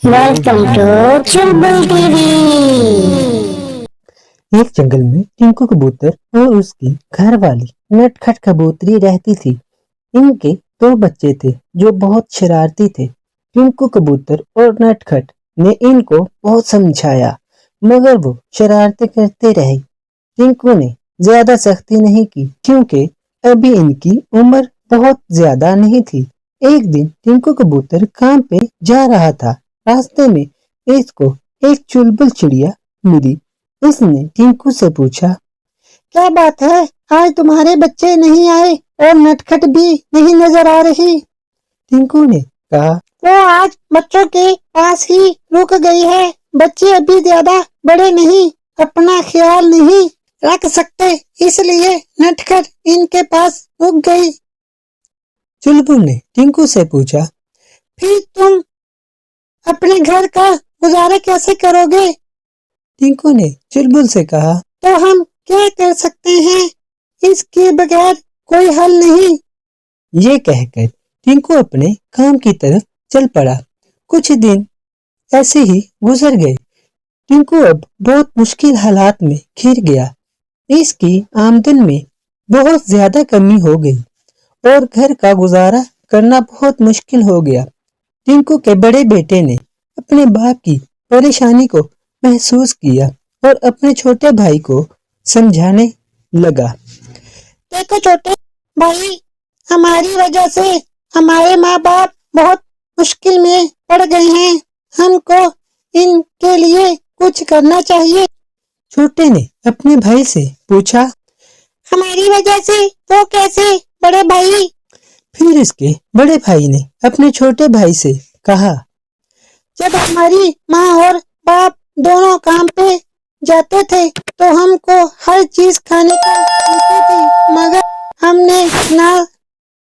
Welcome to Chulbul TV. एक जंगल में टिंकू कबूतर और उसकी घरवाली नटखट कबूतरी रहती थी। इनके दो बच्चे थे जो बहुत शरारती थे। टिंकू कबूतर और नटखट ने इनको बहुत समझाया मगर वो शरारतें करते रहे। टिंकू ने ज्यादा सख्ती नहीं की क्योंकि अभी इनकी उम्र बहुत ज्यादा नहीं थी। एक दिन टिंकू कबूतर काम पे जा रहा था। रास्ते में इसको एक चुलबुल चिड़िया मिली। इसने टिंकू से पूछा, क्या बात है, आज तुम्हारे बच्चे नहीं आए और नटखट भी नहीं नजर आ रही? टिंकू ने कहा, वो आज बच्चों के पास ही रुक गई है। बच्चे अभी ज्यादा बड़े नहीं, अपना ख्याल नहीं रख सकते, इसलिए नटखट इनके पास रुक गई। चुलबुल ने टिंकू से पूछा, फिर तुम अपने घर का गुजारा कैसे करोगे? टिंकू ने चुलबुल से कहा, तो हम क्या कर सकते हैं, इसके बगैर कोई हल नहीं। ये कहकर टिंकू अपने काम की तरफ चल पड़ा। कुछ दिन ऐसे ही गुजर गए। टिंकू अब बहुत मुश्किल हालात में घिर गया। इसकी आमदन में बहुत ज्यादा कमी हो गई और घर का गुजारा करना बहुत मुश्किल हो गया। टिंकू के बड़े बेटे ने अपने बाप की परेशानी को महसूस किया और अपने छोटे भाई को समझाने लगा। देखो छोटे भाई, हमारी वजह से हमारे माँ बाप बहुत मुश्किल में पड़ गए हैं। हमको इनके लिए कुछ करना चाहिए। छोटे ने अपने भाई से पूछा, हमारी वजह से वो कैसे बड़े भाई? फिर इसके बड़े भाई ने अपने छोटे भाई से कहा, जब हमारी माँ और बाप दोनों काम पे जाते थे तो हमको हर चीज खाने को मिलती थी, मगर हमने ना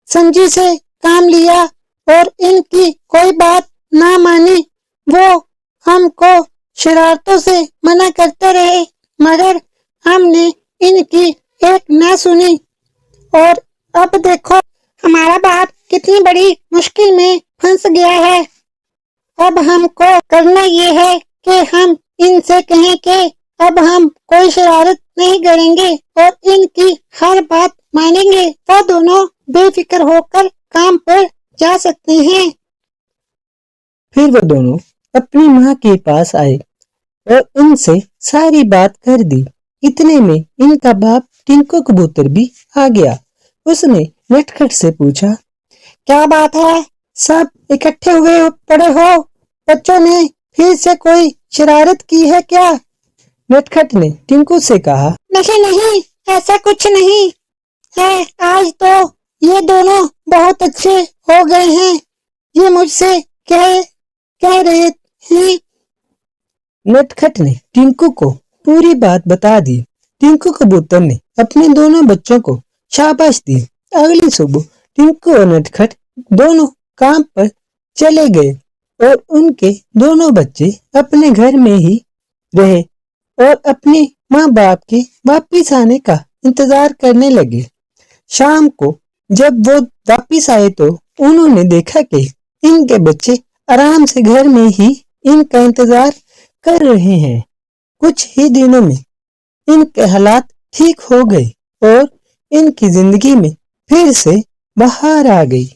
समझी से काम लिया और इनकी कोई बात ना मानी। वो हमको शरारतों से मना करते रहे मगर हमने इनकी एक ना सुनी और अब देखो हमारा बाप कितनी बड़ी मुश्किल में फंस गया है। अब हमको करना ये है कि हम इनसे कहें कि अब हम कोई शरारत नहीं करेंगे और इनकी हर बात मानेंगे। वो दोनों बेफिक्र होकर काम पर जा सकते हैं। फिर वो दोनों अपनी माँ के पास आए और उनसे सारी बात कर दी। इतने में इनका बाप टिंकू कबूतर भी आ गया। उसने नटखट से पूछा, क्या बात है, सब इकट्ठे हुए पड़े हो? बच्चों ने फिर से कोई शरारत की है क्या? नटखट ने टिंकू से कहा, नहीं नहीं, ऐसा कुछ नहीं है। आज तो ये दोनों बहुत अच्छे हो गए हैं। ये मुझसे कह रहे हैं। नटखट ने टिंकू को पूरी बात बता दी। टिंकू कबूतर ने अपने दोनों बच्चों को शाबाश दी। अगली सुबह टिंकू और नटखट दोनों काम पर चले गए और उनके दोनों बच्चे अपने घर में ही रहे और अपने माँ बाप के वापिस आने का इंतजार करने लगे। शाम को जब वो वापिस आए तो उन्होंने देखा कि इनके बच्चे आराम से घर में ही इनका इंतजार कर रहे हैं। कुछ ही दिनों में इनके हालात ठीक हो गए और इनकी जिंदगी में फिर से बहार आ गई।